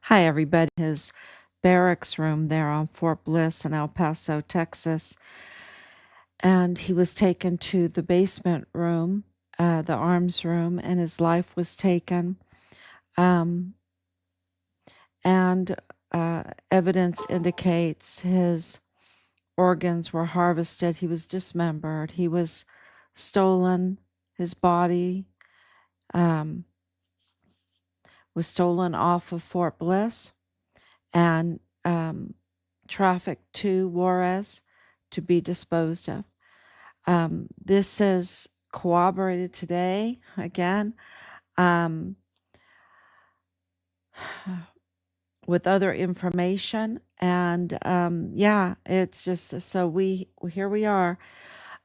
Hi, everybody. His barracks room there on Fort Bliss in El Paso, Texas. And he was taken to the basement room, the arms room, and his life was taken. Um, and evidence indicates his organs were harvested. He was dismembered. He was stolen. His body um, was stolen off of Fort Bliss and trafficked to Juarez to be disposed of. This is corroborated today again um, with other information, and yeah, it's just so we here we are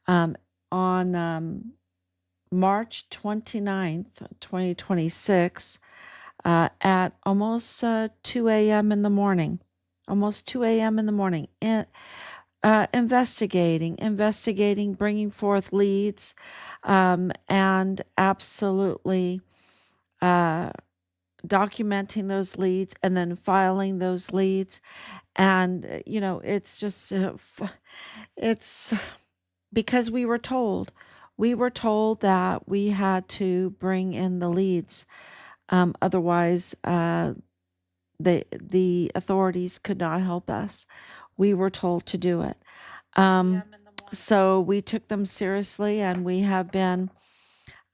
um, on March 29th, 2026, at almost 2 a.m. in the morning. Almost 2 a.m. in the morning. Investigating, bringing forth leads, and absolutely documenting those leads and then filing those leads. And, it's just, it's because we were told that we had to bring in the leads. Otherwise, the authorities could not help us. We were told to do it. So we took them seriously, and we have been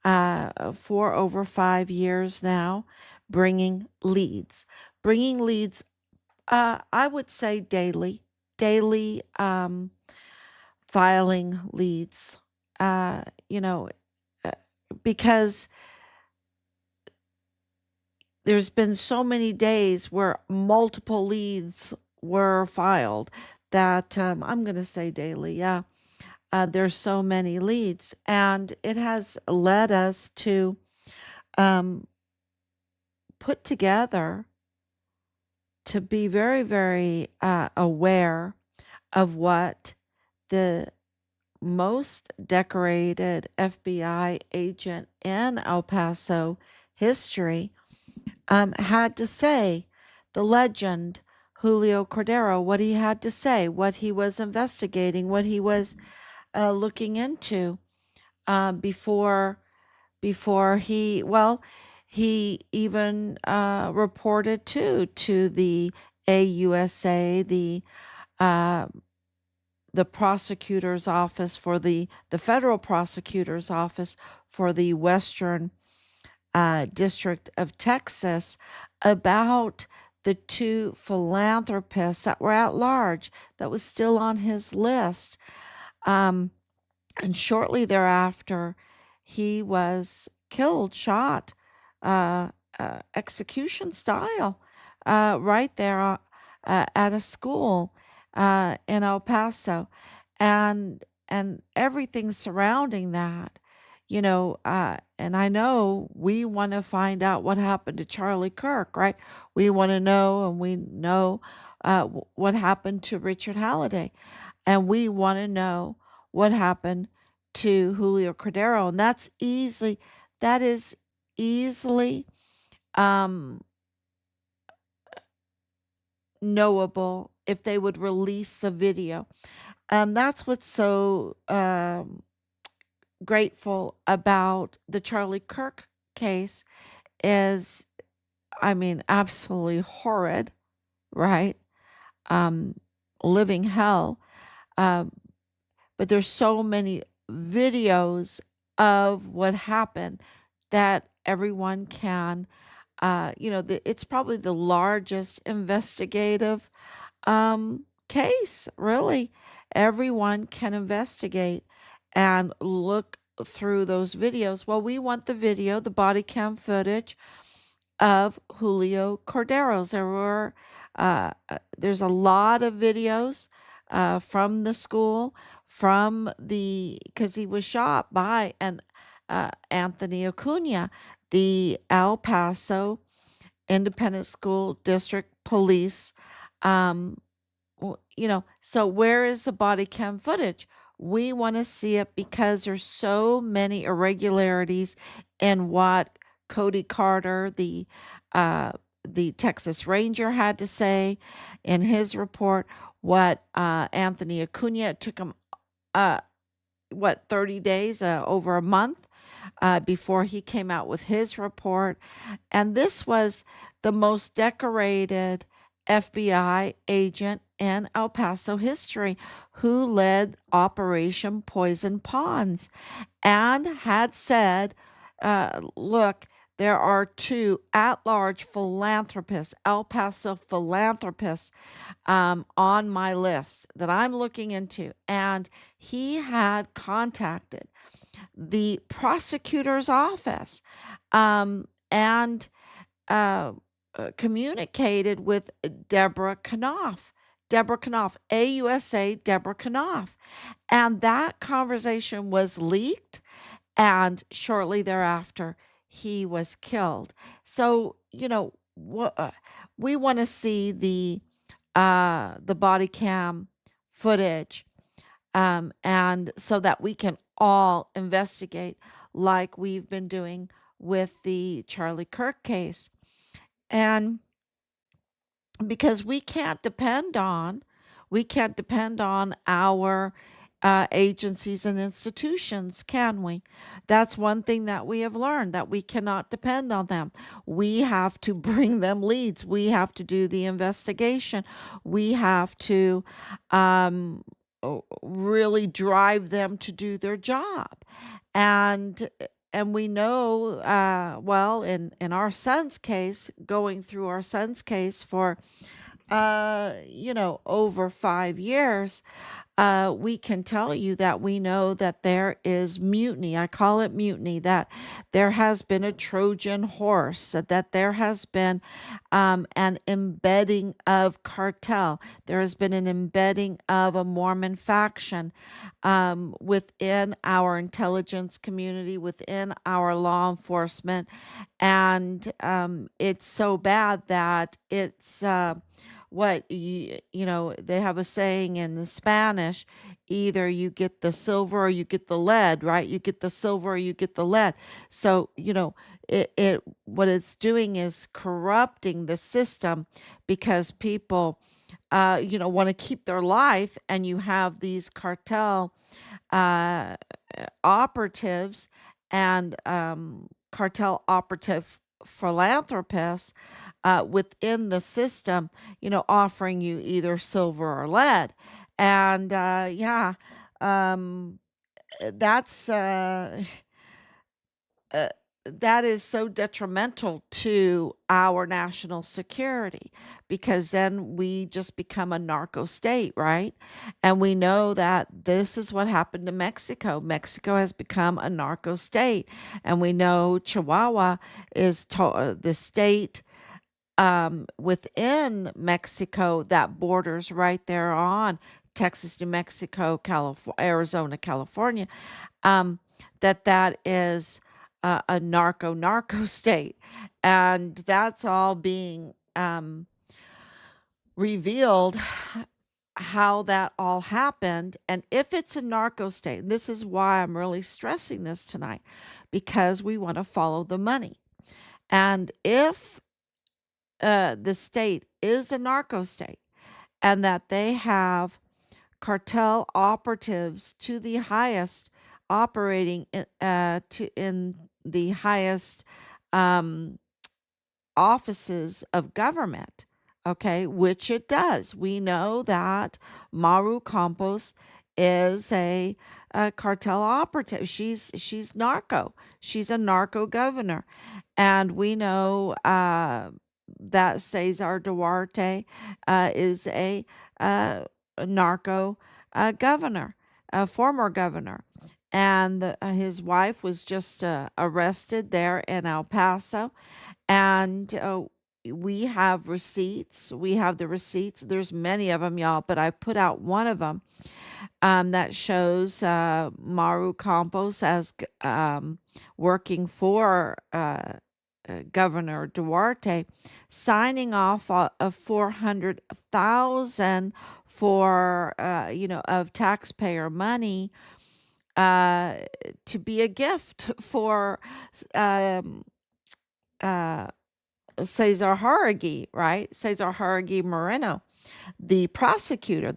for over 5 years now bringing leads. I would say daily filing leads. Uh, you know, uh, because there's been so many days where multiple leads were filed that I'm going to say daily. Yeah. There's so many leads, and it has led us to um, put together to be very, very aware of what the most decorated FBI agent in El Paso history had to say. The legend, Julio Cordero, what he had to say, what he was investigating, what he was looking into before he even reported to the AUSA, uh, the prosecutor's office for the federal prosecutor's office for the Western District of Texas, about the two philanthropists that were at large, that was still on his list. Um, and shortly thereafter, he was killed, shot, uh, execution style, right there at a school in El Paso, and everything surrounding that. And I know we want to find out what happened to Charlie Kirk, right? We want to know, and we know what happened to Richard Halliday, and we want to know what happened to Julio Cordero, and that is easily um, knowable if they would release the video. That's what's so grateful about the Charlie Kirk case is, I mean, absolutely horrid, right? Um, Living hell. Um, but there's so many videos of what happened that everyone can, it's probably the largest investigative case, really. Everyone can investigate and look through those videos. Well, we want the video, the body cam footage of Julio Cordero's. There's a lot of videos from the school, because he was shot by Anthony Acuna, the El Paso Independent School District Police. Um, so where is the body cam footage? We want to see it because there's so many irregularities in what Cody Carter, the uh, the Texas Ranger had to say in his report, what Anthony Acuna, it took him uh, 30 days, over a month, before he came out with his report. And this was the most decorated FBI agent in El Paso history who led Operation Poison Ponds and had said, look, there are two at large philanthropists, El Paso philanthropists, on my list that I'm looking into. And he had contacted the prosecutor's office, and uh, communicated with Deborah Knopf, AUSA Deborah Knopf. And that conversation was leaked, and shortly thereafter, he was killed. So, we want to see the body cam footage, and so that we can all investigate like we've been doing with the Charlie Kirk case. And because we can't depend on our agencies and institutions, can we? That's one thing that we have learned, that we cannot depend on them. We have to bring them leads. We have to do the investigation. We have to really drive them to do their job. And we know, well, in our son's case, going through our son's case for over 5 years, we can tell you that we know that there is mutiny. I call it mutiny, that there has been a Trojan horse, that there has been an embedding of cartel. There has been an embedding of a Mormon faction within our intelligence community, within our law enforcement. And it's so bad that it's they have a saying in the Spanish, either you get the silver or you get the lead, right? You get the silver or you get the lead. So, it what it's doing is corrupting the system, because people want to keep their life, and you have these cartel uh, operatives and cartel operative philanthropists within the system, offering you either silver or lead. And yeah, um, that's uh, that is so detrimental to our national security, because then we just become a narco state, right? And we know that this is what happened to Mexico. Mexico has become a narco state, and we know Chihuahua is the state within Mexico that borders right there on Texas, New Mexico, California, Arizona, California, um, that is a narco state. And that's all being revealed, how that all happened. And if it's a narco state, and this is why I'm really stressing this tonight, because we want to follow the money. And if the state is a narco state, and that they have cartel operatives to the highest, operating in the highest um, offices of government, okay, which it does. We know that Maru Campos is a cartel operative. She's narco. She's a narco governor. And we know that Cesar Duarte is a narco governor, a former governor. And his wife was just arrested there in El Paso. And we have receipts. We have the receipts. There's many of them, y'all, but I put out one of them that shows Maru Campos as working for Governor Duarte, signing off of 400,000 for of taxpayer money uh, to be a gift for um, uh, Cesar Haragui, right? Cesar Haragui Moreno, the prosecutor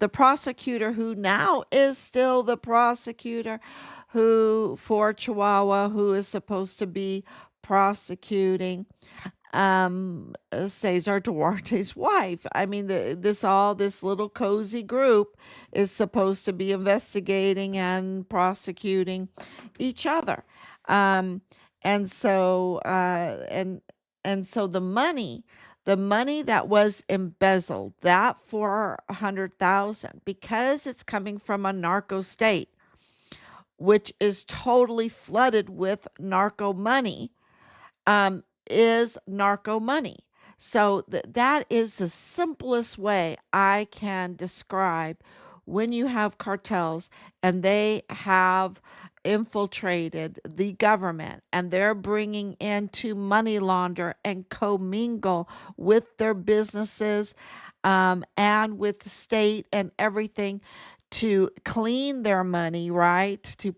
who now is still the prosecutor who for Chihuahua, who is supposed to be prosecuting Cesar Duarte's wife. I mean, this little cozy group is supposed to be investigating and prosecuting each other. Um, and so the money that was embezzled, that 400,000, because it's coming from a narco state, which is totally flooded with narco money, is narco money. So that is the simplest way I can describe when you have cartels and they have infiltrated the government and they're bringing in to money launder and commingle with their businesses, and with the state and everything to clean their money, right? To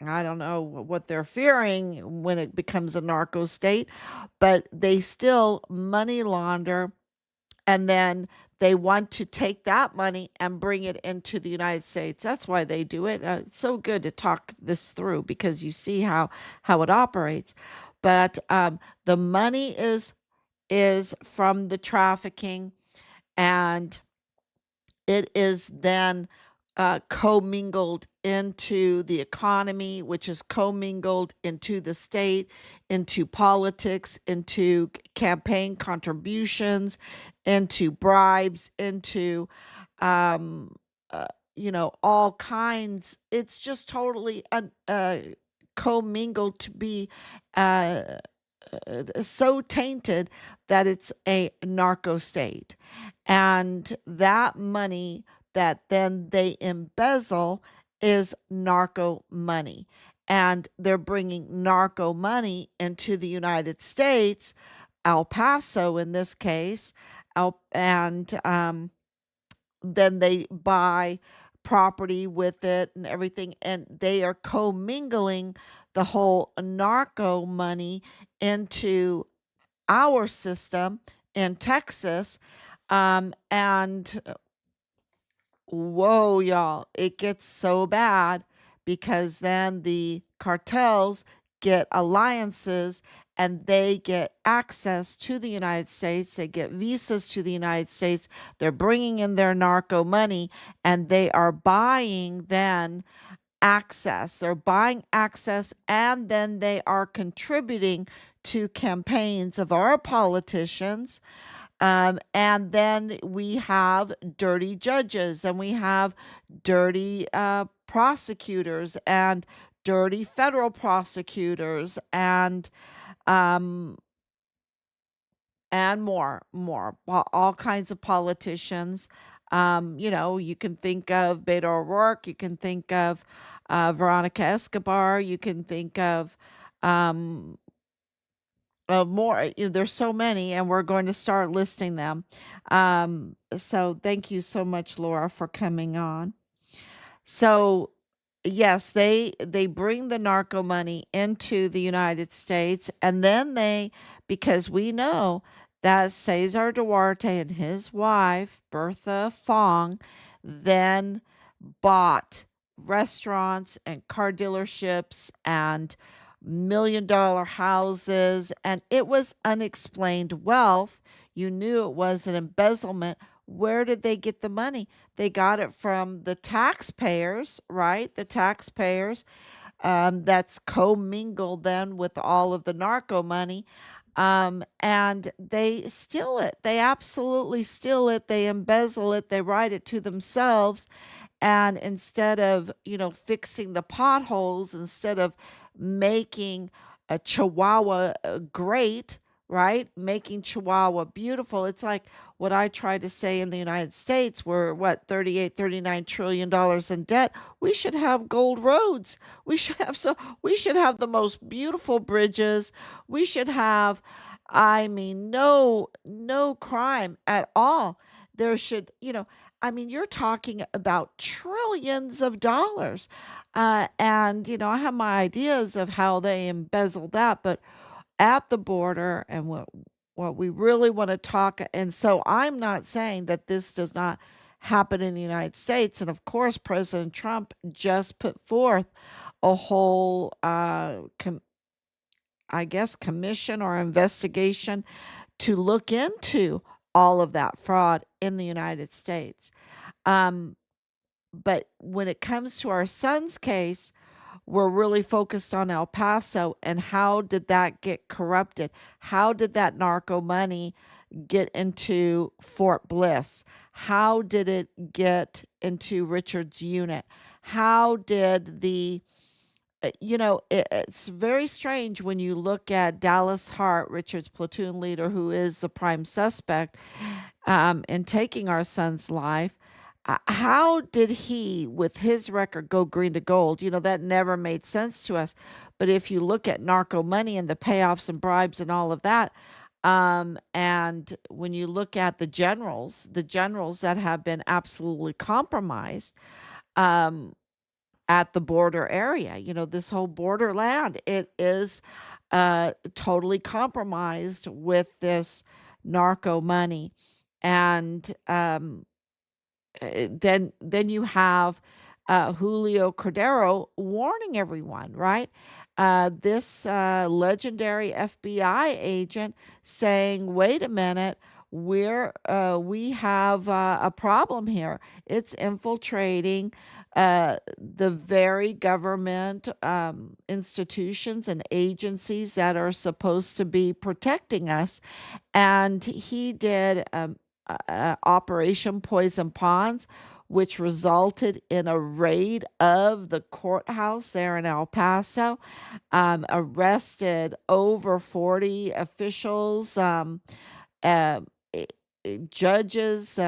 I don't know what they're fearing when it becomes a narco state, but they still money launder, and then they want to take that money and bring it into the United States. That's why they do it. It's so good to talk this through because you see how it operates. But the money is from the trafficking, and it is then commingled into the economy, which is commingled into the state, into politics, into campaign contributions, into bribes, into um, all kinds. It's just totally commingled to be uh, so tainted that it's a narco state. And that money that then they embezzle is narco money. And they're bringing narco money into the United States, El Paso in this case, and then they buy property with it and everything, and they are commingling the whole narco money into our system in Texas. And whoa, y'all, it gets so bad because then the cartels get alliances and they get access to the United States. They get visas to the United States. They're bringing in their narco money and they are buying then access. They're buying access and then they are contributing to campaigns of our politicians. And then we have dirty judges and we have dirty prosecutors and dirty federal prosecutors um, and more, all kinds of politicians. You can think of Beto O'Rourke, you can think of Veronica Escobar, you can think um, more. There's so many, and we're going to start listing them. So thank you so much, Laura, for coming on. So yes, they bring the narco money into the United States, and then because we know that Cesar Duarte and his wife Bertha Fong then bought restaurants and car dealerships and million-dollar houses, and it was unexplained wealth. You knew it was an embezzlement. Where did they get the money? They got it from the taxpayers, right? The taxpayers, that's commingled then with all of the narco money. And they steal it. They absolutely steal it. They embezzle it. They write it to themselves. And instead of, fixing the potholes, instead of making a Chihuahua great, right? Making Chihuahua beautiful. It's like what I try to say in the United States, we're what, 38, 39 trillion dollars in debt. We should have gold roads. We should have the most beautiful bridges. We should have, I mean, no crime at all. There should, you're talking about trillions of dollars. And, I have my ideas of how they embezzled that, but at the border and what what we really want to talk, and so I'm not saying that this does not happen in the United States. And of course, President Trump just put forth a whole, I guess, commission or investigation to look into all of that fraud in the United States. Um, but when it comes to our son's case, we're really focused on El Paso and how did that get corrupted? How did that narco money get into Fort Bliss? How did it get into Richard's unit? How did it's very strange when you look at Dallas Hart, Richard's platoon leader, who is the prime suspect in taking our son's life. How did he, with his record, go green to gold? That never made sense to us. But if you look at narco money and the payoffs and bribes and all of that, and when you look at the generals that have been absolutely compromised, um, at the border area. This whole borderland, it is totally compromised with this narco money. And then you have Julio Cordero warning everyone, right? This legendary FBI agent saying, "Wait a minute, we have a problem here. It's infiltrating the very government institutions and agencies that are supposed to be protecting us." And he did Operation Poison Ponds, which resulted in a raid of the courthouse there in El Paso, arrested over 40 officials, uh, eh, judges,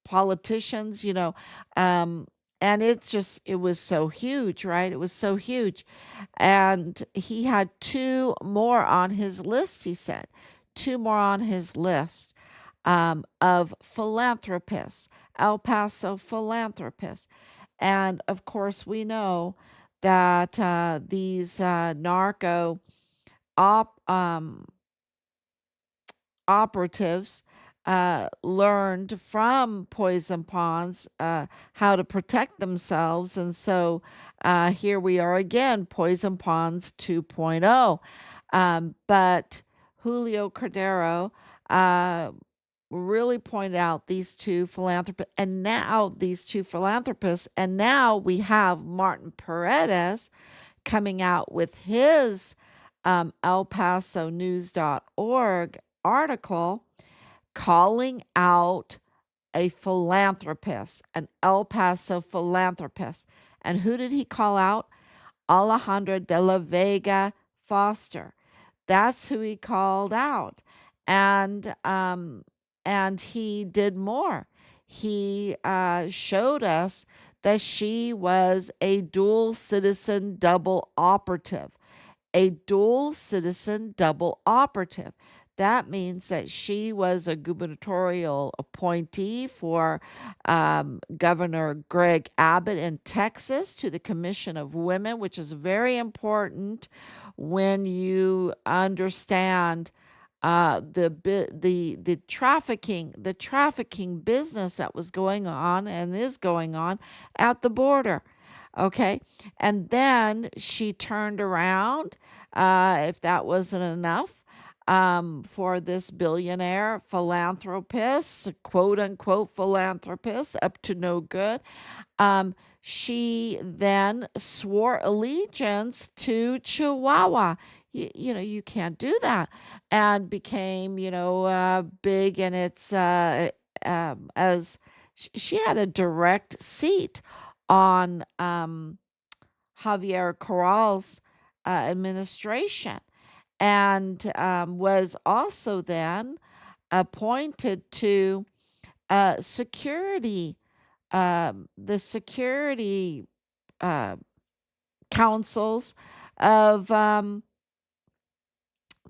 politicians, um, and it was so huge, right? It was so huge. And he had two more on his list, he said, two more on his list of philanthropists, El Paso philanthropists. And of course, we know that these narco op, operatives learned from poison ponds how to protect themselves. And so here we are again, poison ponds 2.0. But Julio Cordero uh, really pointed out these two philanthropists, and now we have Martin Paredes coming out with his El Paso News.org article calling out a philanthropist, an El Paso philanthropist. And who did he call out? Alejandra de la Vega Foster. That's who he called out. And he did more. He showed us that she was a dual citizen double operative. A dual citizen double operative. That means that she was a gubernatorial appointee for Governor Greg Abbott in Texas to the Commission of Women, which is very important when you understand the trafficking business that was going on and is going on at the border. Okay. And then she turned around, if that wasn't enough, for this billionaire philanthropist, quote unquote philanthropist, up to no good. She then swore allegiance to Chihuahua. You can't do that. And became, big in its, as she had a direct seat on Javier Corral's administration, and was also then appointed to the security uh, councils of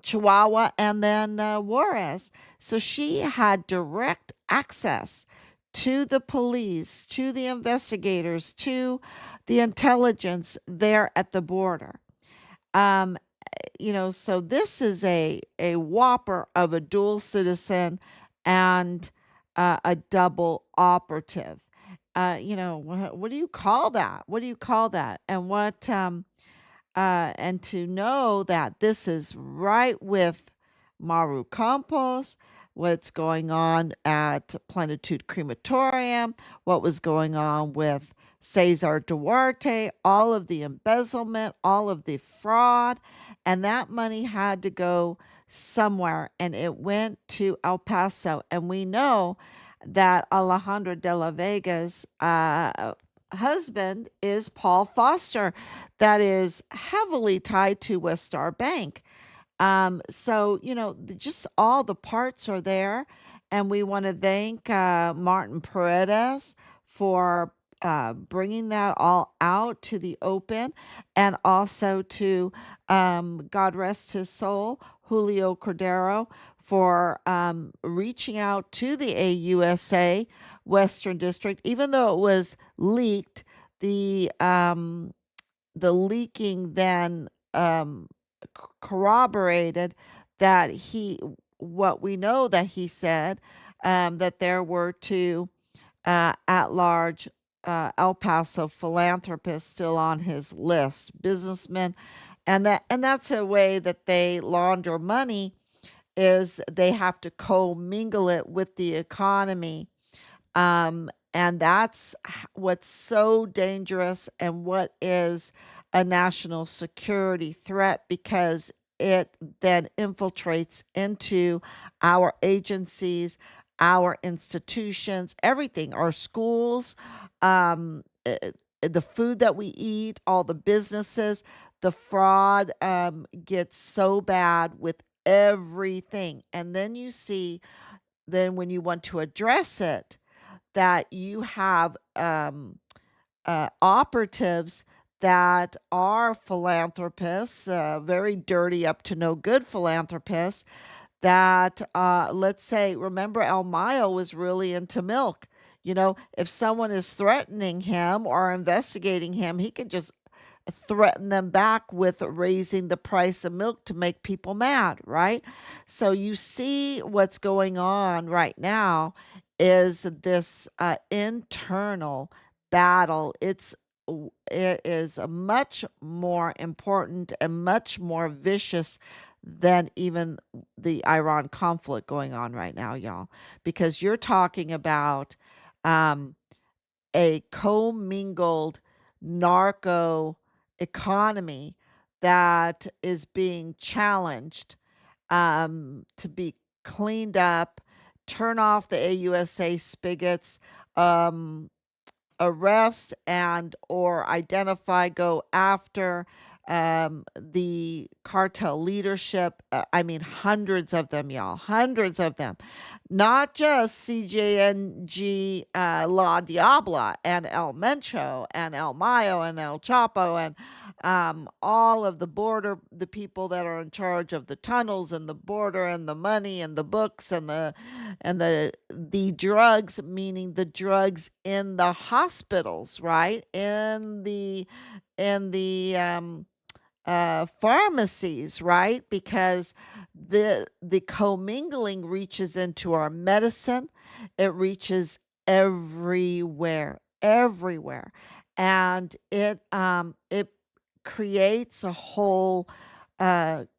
Chihuahua and then Juarez. So she had direct access to the police, to the investigators, to the intelligence there at the border. Um, so this is a whopper of a dual citizen and a double operative. What do you call that? What do you call that? And to know that this is right with Maru Campos, what's going on at Plenitude Crematorium, what was going on with Cesar Duarte, all of the embezzlement, all of the fraud, and that money had to go somewhere, and it went to El Paso. And we know that Alejandra de la Vega's husband is Paul Foster, that is heavily tied to West Star Bank. So, just all the parts are there. And we want to thank Martin Paredes for bringing that all out to the open, and also to, God rest his soul, Julio Cordero, for reaching out to the AUSA Western District, even though it was leaked. The the leaking then corroborated that what we know that he said, that there were two at large El Paso philanthropists still on his list, businessmen, and that's a way that they launder money, is they have to commingle it with the economy. And that's what's so dangerous, and what is a national security threat, because it then infiltrates into our agencies, our institutions, everything, our schools, the food that we eat, all the businesses. The fraud gets so bad with everything. And then you see, then when you want to address it, that you have operatives that are philanthropists, very dirty, up to no good philanthropists. That, let's say, remember, El Mayo was really into milk. If someone is threatening him or investigating him, he could just threaten them back with raising the price of milk to make people mad, right? So you see what's going on right now is this internal battle. It is a much more important and much more vicious than even the Iran conflict going on right now, y'all, because you're talking about um, a commingled narco economy that is being challenged, to be cleaned up, turn off the AUSA spigots, um, arrest and or identify, go after the cartel leadership. I mean, hundreds of them, y'all, hundreds of them. Not just CJNG, La Diabla, and El Mencho, and El Mayo, and El Chapo, and all of the people that are in charge of the tunnels and the border and the money and the books and the drugs, meaning the drugs in the hospitals, right? In the pharmacies, right? Because the commingling reaches into our medicine. It reaches everywhere, everywhere, and it creates a whole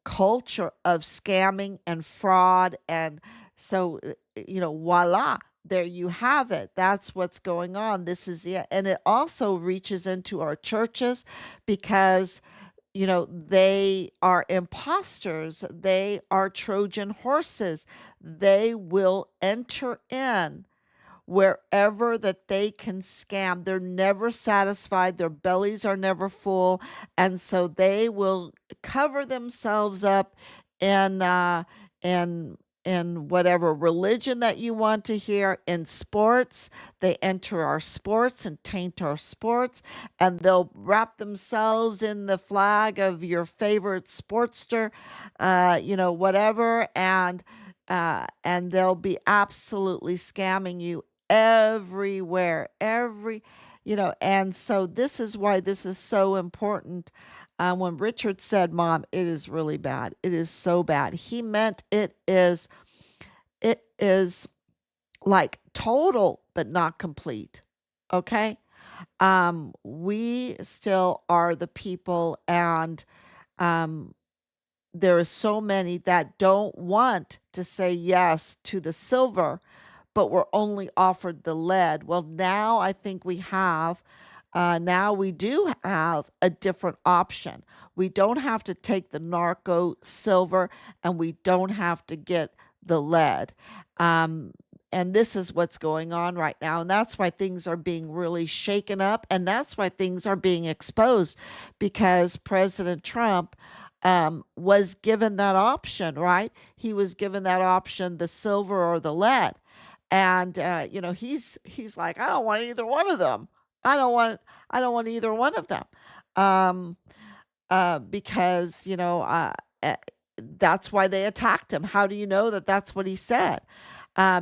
culture of scamming and fraud. And so, voila, there you have it. That's what's going on. This is it. And it also reaches into our churches, because they are imposters. They are Trojan horses. They will enter in wherever that they can scam. They're never satisfied. Their bellies are never full. And so they will cover themselves up in in in whatever religion that you want to hear. In sports, they enter our sports and taint our sports, and they'll wrap themselves in the flag of your favorite sportster, whatever, and they'll be absolutely scamming you everywhere, and so this is why this is so important. When Richard said, "Mom, it is really bad. It is so bad." He meant it is like total but not complete. Okay? We still are the people, and um there is so many that don't want to say yes to the silver, but were only offered the lead. Well, now I think now we do have a different option. We don't have to take the narco silver, and we don't have to get the lead. Um, and this is what's going on right now. And that's why things are being really shaken up. And that's why things are being exposed, because President Trump was given that option, right? He was given that option, the silver or the lead. And he's like, I don't want either one of them. I don't want I don't want either one of them. Um, because uh, that's why they attacked him. How do you know that that's what he said?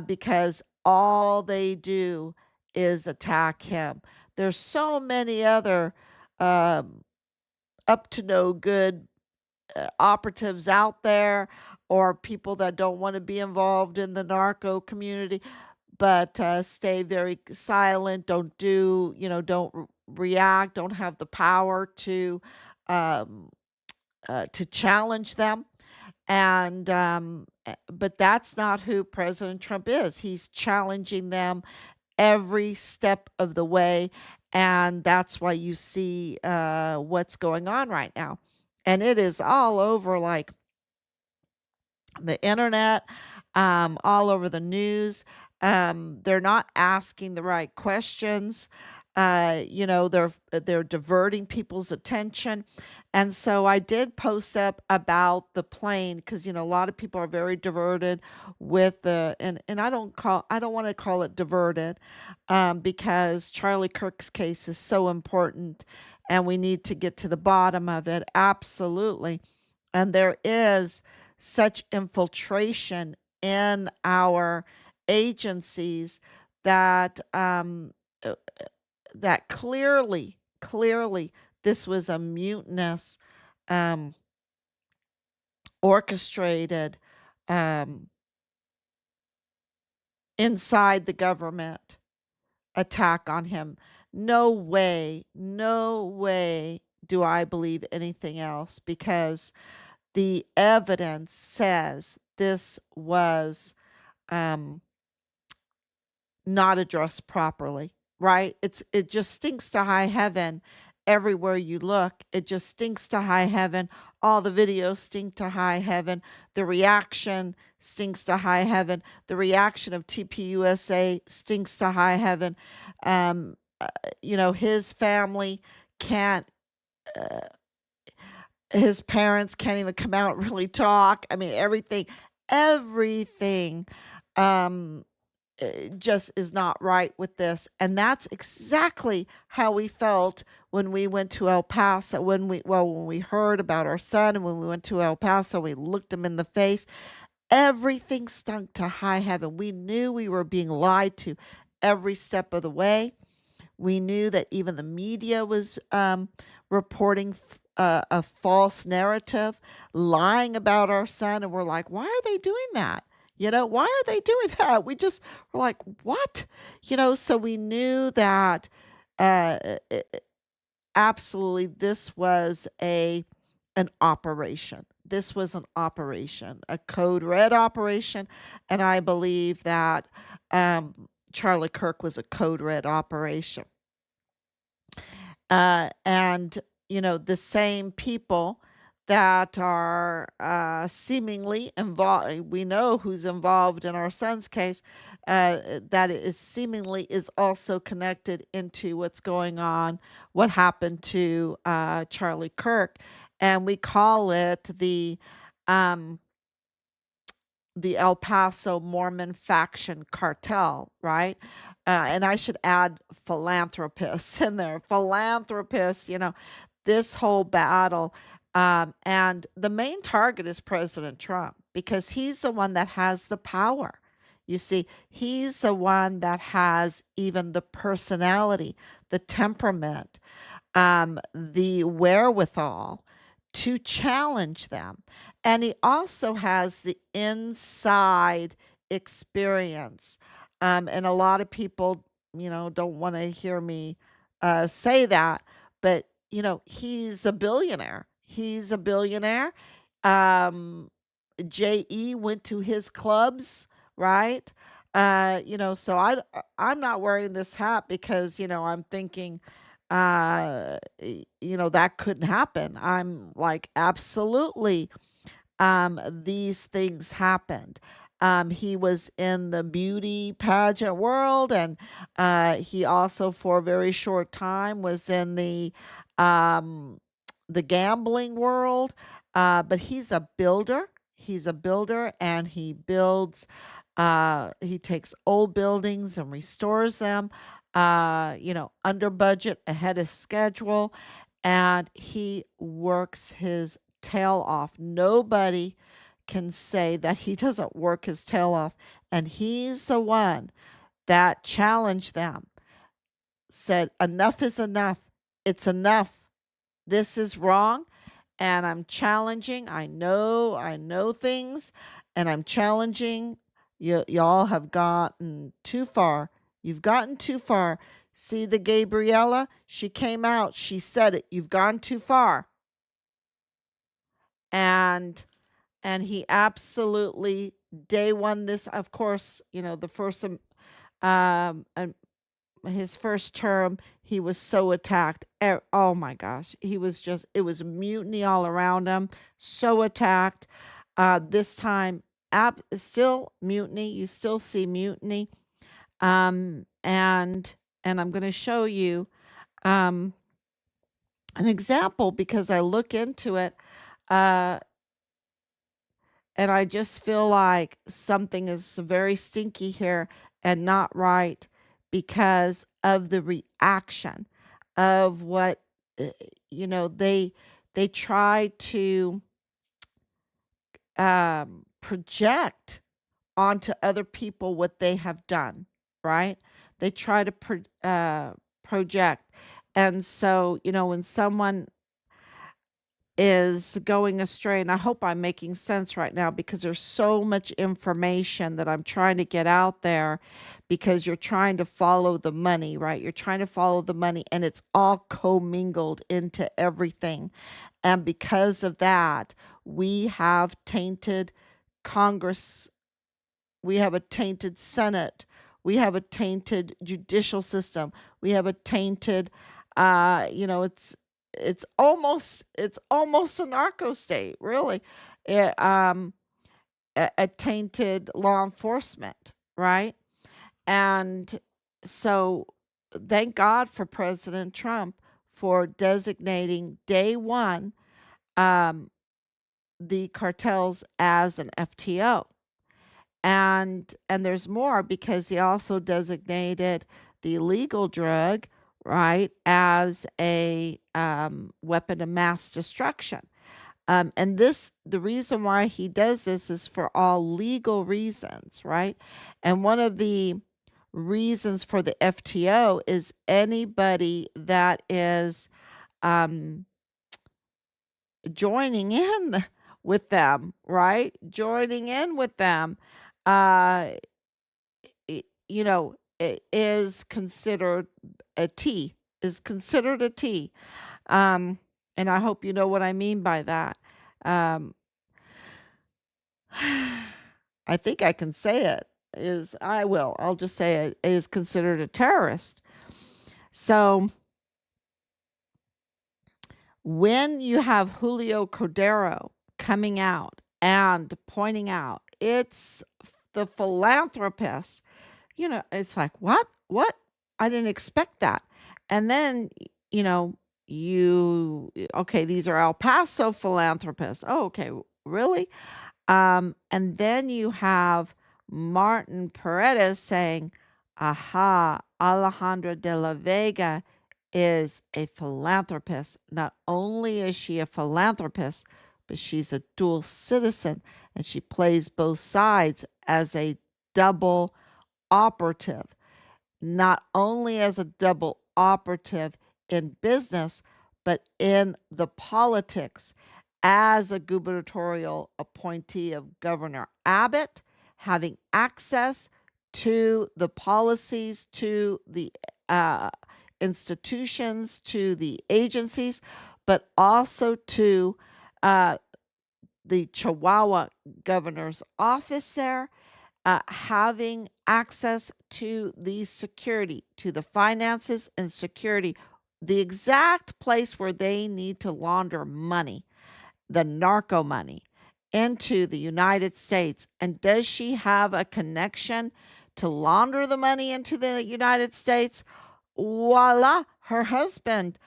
Because all they do is attack him. There's so many other um, up to no good operatives out there, or people that don't want to be involved in the narco community, but stay very silent, don't react, don't have the power um, to challenge them. And but that's not who President Trump is. He's challenging them every step of the way, and that's why you see what's going on right now. And it is all over, like, the internet, all over the news. They're not asking the right questions. They're diverting people's attention. And so I did post up about the plane, because a lot of people are very diverted with the and I don't want to call it diverted, because Charlie Kirk's case is so important, and we need to get to the bottom of it. Absolutely. And there is such infiltration in our agencies that uh, that clearly this was a mutinous, um, orchestrated, um, inside the government attack on him. No way do I believe anything else, because the evidence says this was um, not addressed properly, right? It just stinks to high heaven everywhere you look. It just stinks to high heaven. All the videos stink to high heaven. The reaction stinks to high heaven. The reaction of TPUSA stinks to high heaven. Um, uh, his family can't. Uh, his parents can't even come out and really talk. I mean, everything. Um, just is not right with this. And that's exactly how we felt when we went to El Paso, when we heard about our son, and when we went to El Paso, we looked him in the face. Everything stunk to high heaven. We knew we were being lied to every step of the way. We knew that even the media was reporting a false narrative, lying about our son. And we're like, why are they doing that? Why are they doing that? We just were like, what? So we knew that uh, absolutely this was an operation. This was an operation, a code red operation. And I believe that Charlie Kirk was a code red operation. And the same people that are seemingly involved, we know who's involved in our son's case, that it seemingly is also connected into what's going on, what happened to Charlie Kirk. And we call it um, the El Paso Mormon faction cartel, right? And I should add philanthropists in there. Philanthropists, this whole battle. And the main target is President Trump, because he's the one that has the power. You see, he's the one that has even the personality, the temperament. the wherewithal to challenge them. And he also has the inside experience. And a lot of people, don't want to hear me say that, but, he's a billionaire. He's a billionaire. Um, JE went to his clubs, right? So I'm not wearing this hat because, I'm thinking, that couldn't happen. I'm like, absolutely, these things happened. He was in the beauty pageant world, and he also, for a very short time, was in um, the gambling world. But he's a builder. He's a builder, and he builds. He takes old buildings and restores them. Under budget, ahead of schedule, and he works his tail off. Nobody can say that he doesn't work his tail off. And he's the one that challenged them, said, enough is enough. It's enough. This is wrong. And I'm challenging. I know things, and I'm challenging. Y'all have gotten too far. You've gotten too far. See the Gabriella? She came out. She said it. You've gone too far. And he absolutely day one, this, of course, the first and his first term, he was so attacked. Oh my gosh, it was mutiny all around him. So attacked. This time, still mutiny. You still see mutiny. And I'm going to show you um an example because I look into it. Uh, And I just feel like something is very stinky here and not right because of the reaction of what uh, they try to project onto other people what they have done, right? They try to project. And so, when someone is going astray, and I hope I'm making sense right now because there's so much information that I'm trying to get out there because you're trying to follow the money, right? You're trying to follow the money, and it's all commingled into everything. And because of that, we have tainted Congress, we have a tainted Senate, we have a tainted judicial system, we have a tainted it's almost a narco state, really. It, a tainted law enforcement, right? And so thank God for President Trump for designating day one um, the cartels as an FTO. And there's more because he also designated the illegal drug, right, as a weapon of mass destruction. And the reason why he does this is for all legal reasons, right? And one of the reasons for the FTO is anybody that is um, joining in with them, right? Joining in with them, uh, it is considered a T, is considered a T. Um, and I hope you know what I mean by that. Um, I think I can say it. I'll just say it is considered a terrorist. So when you have Julio Cordero coming out and pointing out it's the philanthropists, it's like, what? What? I didn't expect that. And then, you know, okay, these are El Paso philanthropists. Oh, okay, really? And then you have Martin Paredes saying, aha, Alejandra de la Vega is a philanthropist. Not only is she a philanthropist, but she's a dual citizen and she plays both sides as a double operative. Not only as a double operative, in business, but in the politics as a gubernatorial appointee of Governor Abbott, having access to the policies, to the uh, institutions, to the agencies, but also to uh, the Chihuahua governor's office there, having access to the security, to the finances and security, the exact place where they need to launder money, the narco money, into the United States. And does she have a connection to launder the money into the United States? Voila, her husband,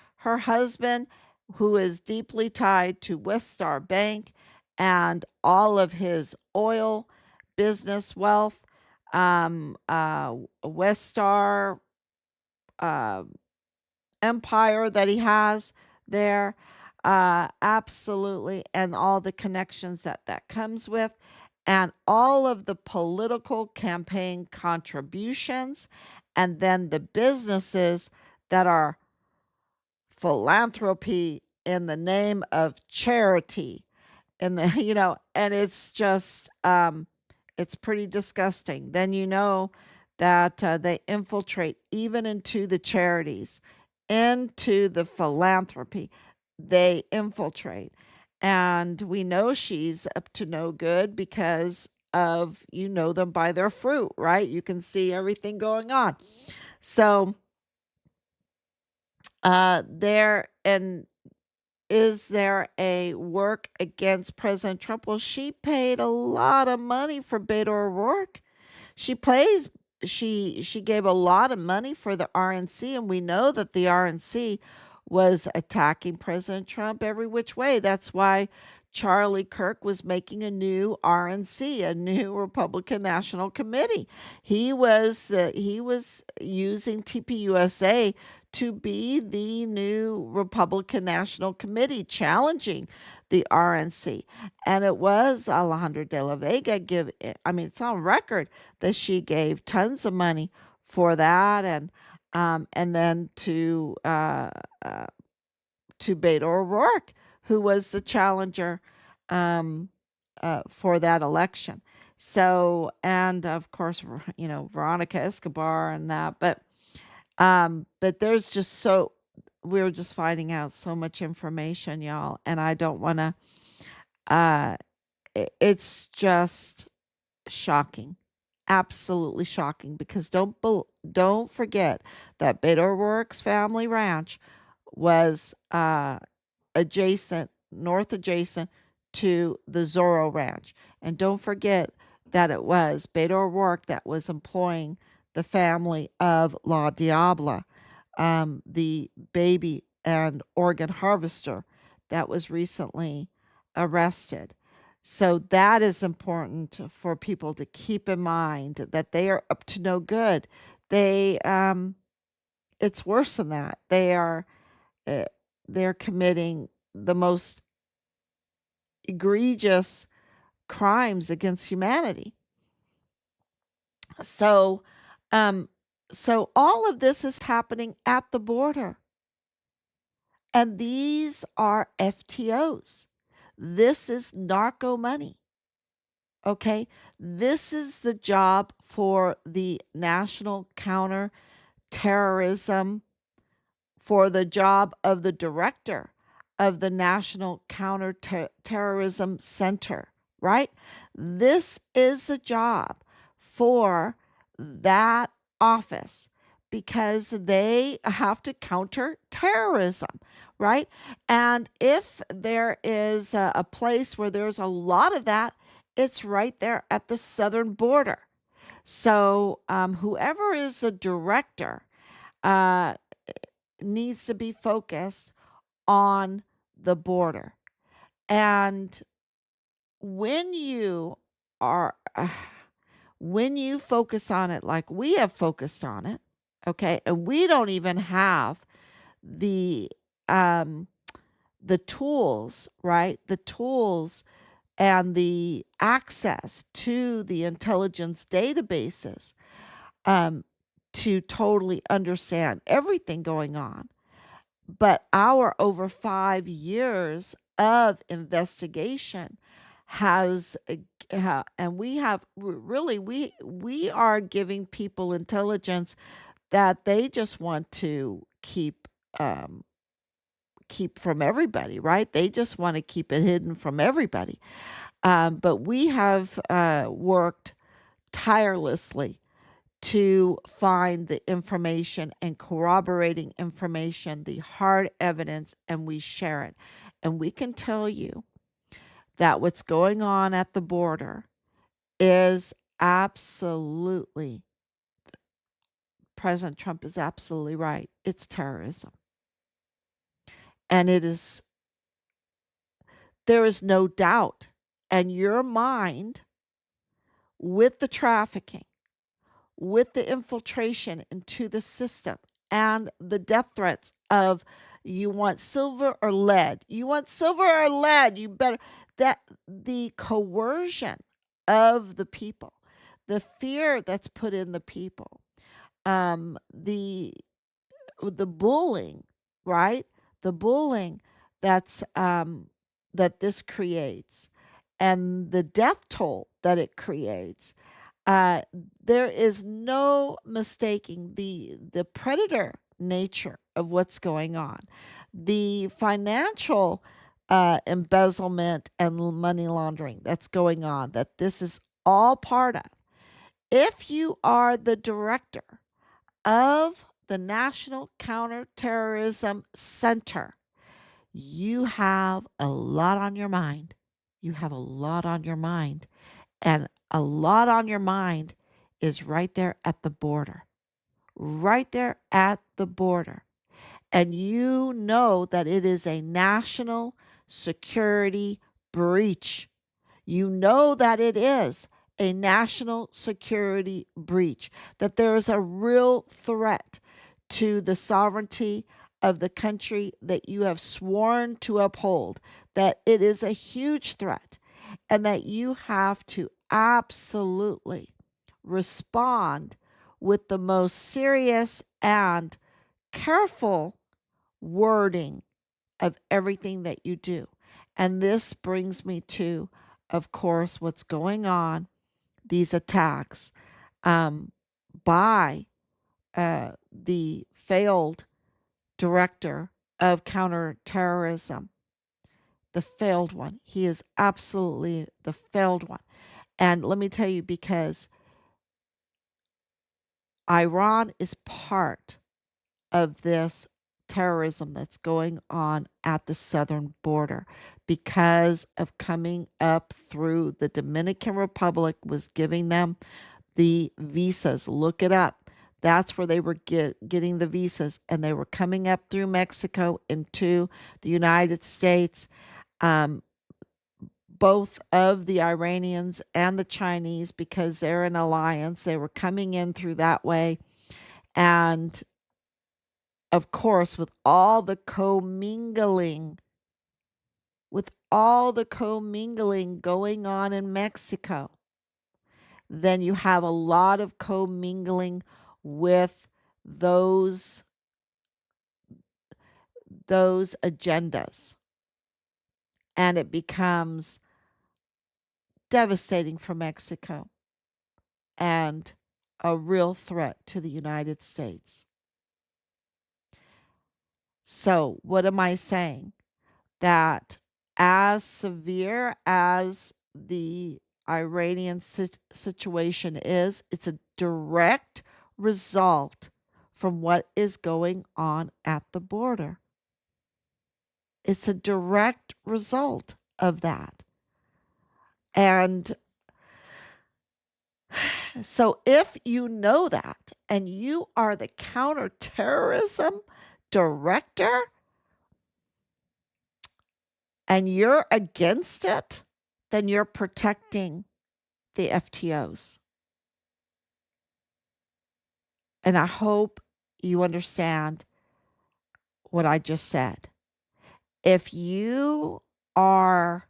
who is deeply tied to Westar Bank and all of his oil business wealth, Westar uh, empire that he has there, absolutely, and all the connections that comes with, and all of the political campaign contributions, and then the businesses that are philanthropy in the name of charity, and the and it's just it's pretty disgusting. Then that they infiltrate even into the charities, into the philanthropy. They infiltrate, and we know she's up to no good because of, them by their fruit, right? You can see everything going on. So there and is there a work against President Trump? Well, she paid a lot of money for Beto O'Rourke. She plays she gave a lot of money for the RNC, and we know that the RNC was attacking President Trump every which way. That's why Charlie Kirk was making a new RNC, a new Republican National Committee. He was using TPUSA to be the new Republican National Committee, challenging the RNC. And it was Alejandra de la Vega it's on record that she gave tons of money for that, and then to Beto O'Rourke, who was the challenger um, for that election. So, and of course, Veronica Escobar and that, but there's just we're just finding out so much information, y'all, and I don't want to. It's just shocking, absolutely shocking. Because don't forget that Beto O'Rourke's family ranch was north adjacent to the Zorro Ranch. And don't forget that it was Beto O'Rourke that was employing the family of La Diabla, the baby and organ harvester that was recently arrested. So that is important for people to keep in mind, that they are up to no good. It's worse than that. Uh, they're committing the most egregious crimes against humanity. So, um, so all of this is happening at the border, and these are FTOs. This is narco money. Okay, this is the job for the National Counterterrorism, for the job of the director of the National Counterterrorism Center, right? This is a job for that office, because they have to counter terrorism, right? And if there is a place where there's a lot of that, it's right there at the southern border. So, whoever is the director uh, needs to be focused on the border. And when you are, when you focus on it like we have focused on it, okay, and we don't even have the um, the tools, right? The tools and the access to the intelligence databases um, to totally understand everything going on. But our over 5 years of investigation has, and we have really, we are giving people intelligence that they just want to um, keep from everybody, right? They just want to keep it hidden from everybody. But we have worked tirelessly to find the information and corroborating information, the hard evidence, and we share it. And we can tell you that what's going on at the border is absolutely, President Trump is absolutely right. It's terrorism. And there is no doubt. And your mind, with the trafficking, with the infiltration into the system and the death threats of, you want silver or lead, you want silver or lead, you better, that the coercion of the people, the fear that's put in the people, the bullying, right? The bullying that's that this creates, and the death toll that it creates. Uh, there is no mistaking the predator nature of what's going on, the financial embezzlement and money laundering that's going on. That this is all part of. If you are the director of the National Counterterrorism Center, you have a lot on your mind. You have a lot on your mind. And a lot on your mind is right there at the border. Right there at the border. And you know that it is a national security breach. You know that it is a national security breach, that there is a real threat to the sovereignty of the country that you have sworn to uphold, that it is a huge threat, and that you have to absolutely respond with the most serious and careful wording of everything that you do. And this brings me to, of course, what's going on, these attacks by the failed director of counterterrorism, the failed one. He is absolutely the failed one. And let me tell you, because Iran is part of this terrorism that's going on at the southern border, because of coming up through the Dominican Republic was giving them the visas. Look it up. That's where they were getting the visas, and they were coming up through Mexico into the United States. Um, both of the Iranians and the Chinese, because they're an alliance, they were coming in through that way. And of course, with all the commingling going on in Mexico, then you have a lot of commingling with those agendas, and it becomes devastating for Mexico and a real threat to the United States. So, what am I saying? That as severe as the Iranian situation is, it's a direct result from what is going on at the border. It's a direct result of that. And so, if you know that and you are the counterterrorism director and you're against it, then you're protecting the FTOs. And I hope you understand what I just said. If you are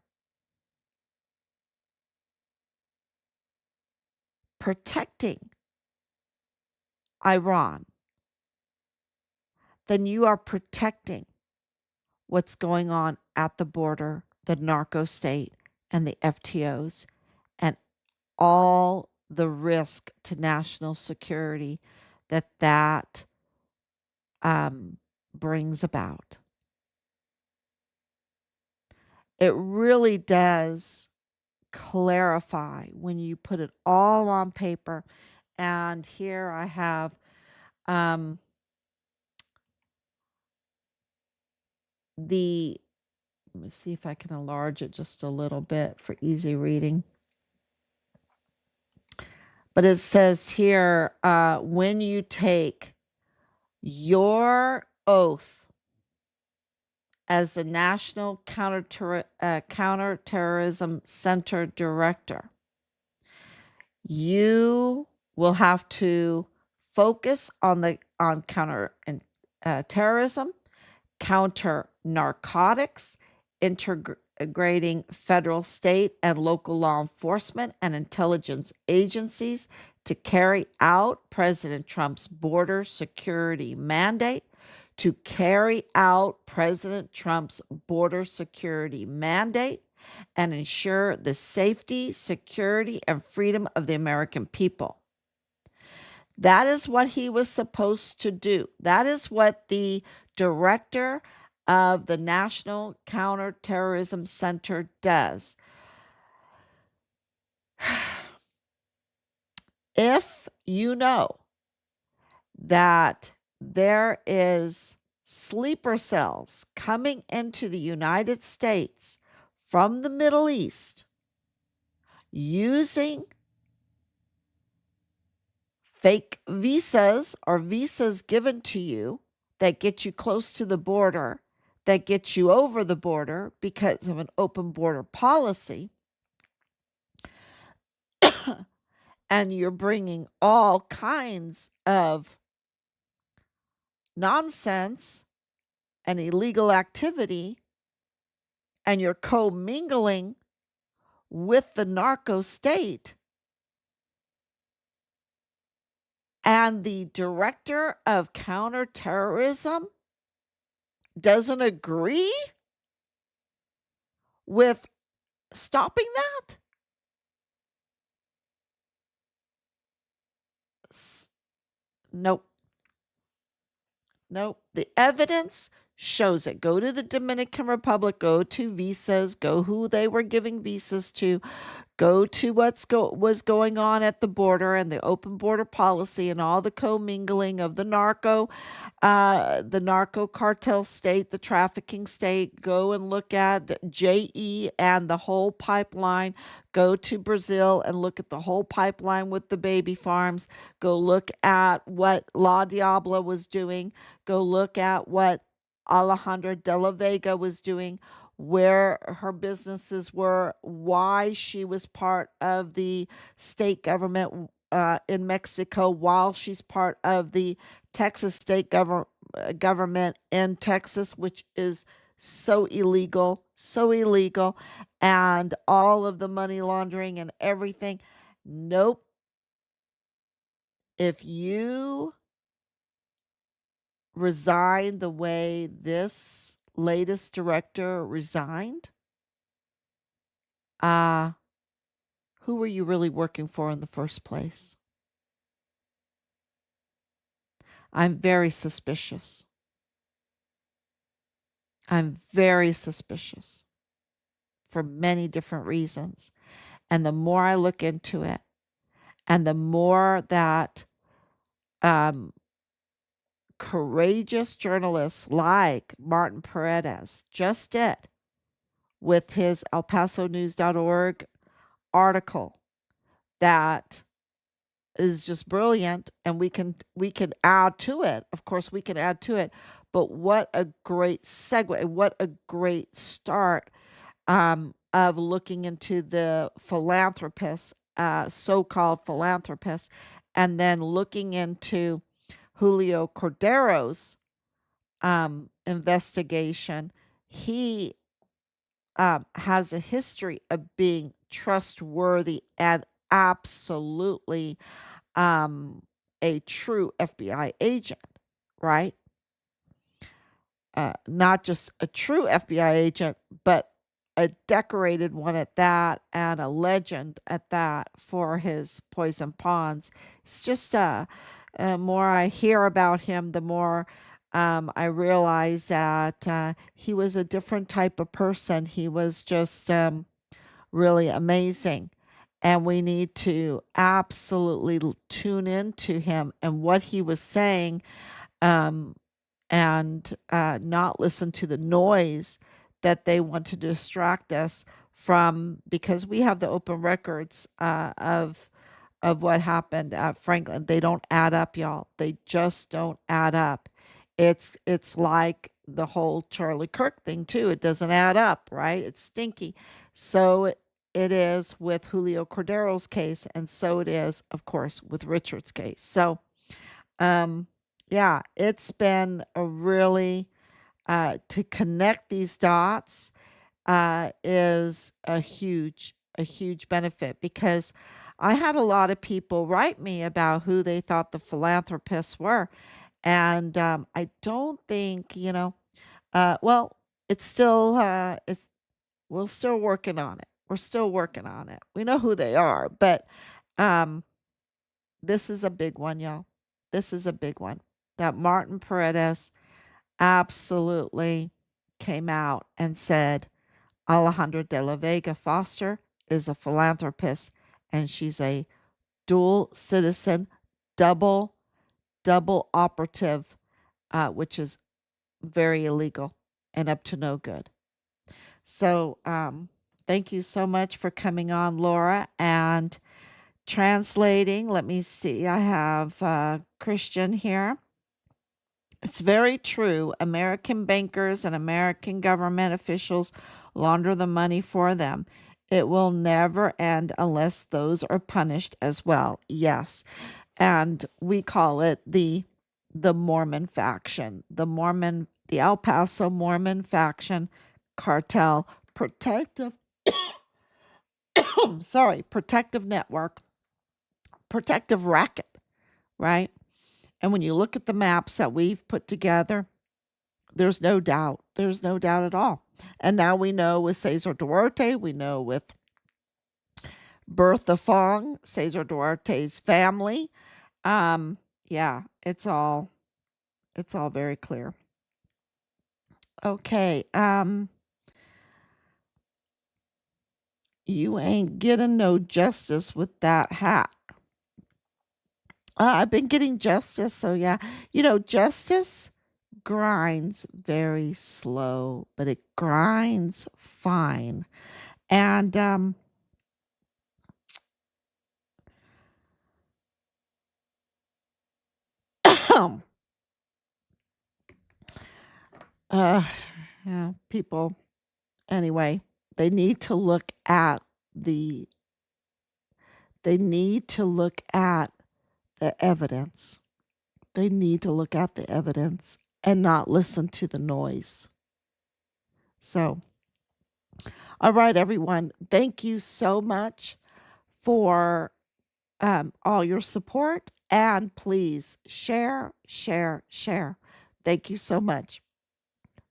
protecting Iran then you are protecting what's going on at the border, the narco state, and the FTOs, and all the risk to national security that brings about. It really does clarify when you put it all on paper. And here I have the, let me see if I can enlarge it just a little bit for easy reading. But it says here, when you take your oath as the National Counterterrorism Center Director, you will have to focus on counter terrorism, counter narcotics, integrating federal, state, and local law enforcement and intelligence agencies to carry out President Trump's border security mandate, to carry out President Trump's border security mandate and ensure the safety, security, and freedom of the American people. That is what he was supposed to do. That is what the director of the National Counterterrorism Center does. If you know that there is sleeper cells coming into the United States from the Middle East using fake visas or visas given to you that get you close to the border, that get you over the border because of an open border policy, and you're bringing all kinds of nonsense and illegal activity, and you're commingling with the narco state, and the director of counterterrorism doesn't agree with stopping that? Nope. Nope. The evidence shows it. Go to the Dominican Republic, go to visas, go who they were giving visas to, go to was going on at the border and the open border policy and all the commingling of the narco cartel state, the trafficking state. Go and look at JE and the whole pipeline. Go to Brazil and look at the whole pipeline with the baby farms. Go look at what La Diabla was doing. Go look at what Alejandra de la Vega was doing, where her businesses were, why she was part of the state government in Mexico, while she's part of the Texas state government in Texas, which is so illegal, and all of the money laundering and everything. Nope. If you resign the way this latest director resigned, who were you really working for in the first place? I'm very suspicious. I'm very suspicious for many different reasons. And the more I look into it, and the more that courageous journalists like Martin Paredes just did with his elpasonews.org article that is just brilliant, and we can add to it. Of course, we can add to it, but what a great segue, what a great start of looking into the philanthropists, so-called philanthropists, and then looking into Julio Cordero's investigation. He has a history of being trustworthy and absolutely a true FBI agent, right? not just a true FBI agent, but a decorated one at that, and a legend at that for his poison pawns. It's just more I hear about him, the more I realize that he was a different type of person. He was just really amazing. And we need to absolutely tune into him and what he was saying, um, and not listen to the noise that they want to distract us from, because we have the open records of what happened at Franklin. They don't add up, y'all. They just don't add up. It's like the whole Charlie Kirk thing too. It doesn't add up, right? It's stinky. So it is with Julio Cordero's case, and so it is, of course, with Richard's case. So, um, yeah, it's been a really to connect these dots is a huge benefit, because I had a lot of people write me about who they thought the philanthropists were. And I don't think, well, it's still, we're still working on it. We're still working on it. We know who they are, but um, this is a big one, y'all. This is a big one. That Martin Paredes absolutely came out and said, Alejandra de la Vega Foster is a philanthropist, and she's a dual citizen, double, double operative, which is very illegal and up to no good. So, thank you so much for coming on, Laura, and translating. Let me see. I have Christian here. It's very true. American bankers and American government officials launder the money for them. It will never end unless those are punished as well. Yes. And we call it the Mormon faction. The El Paso Mormon faction cartel protective sorry, protective network, protective racket, right? And when you look at the maps that we've put together, there's no doubt. There's no doubt at all. And now we know with Cesar Duarte, we know with Bertha Fong, Cesar Duarte's family. Yeah, it's all very clear. Okay. You ain't getting no justice with that hat. I've been getting justice, so yeah. Justice grinds very slow, but it grinds fine. And uh yeah, people, anyway, they need to look at the they need to look at the evidence. They need to look at the evidence and not listen to the noise. So, all right, everyone. Thank you so much for all your support. And please share, share, share. Thank you so much.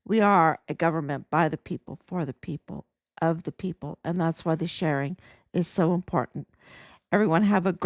We are a government by the people, for the people, of the people. And that's why the sharing is so important. Everyone, have a great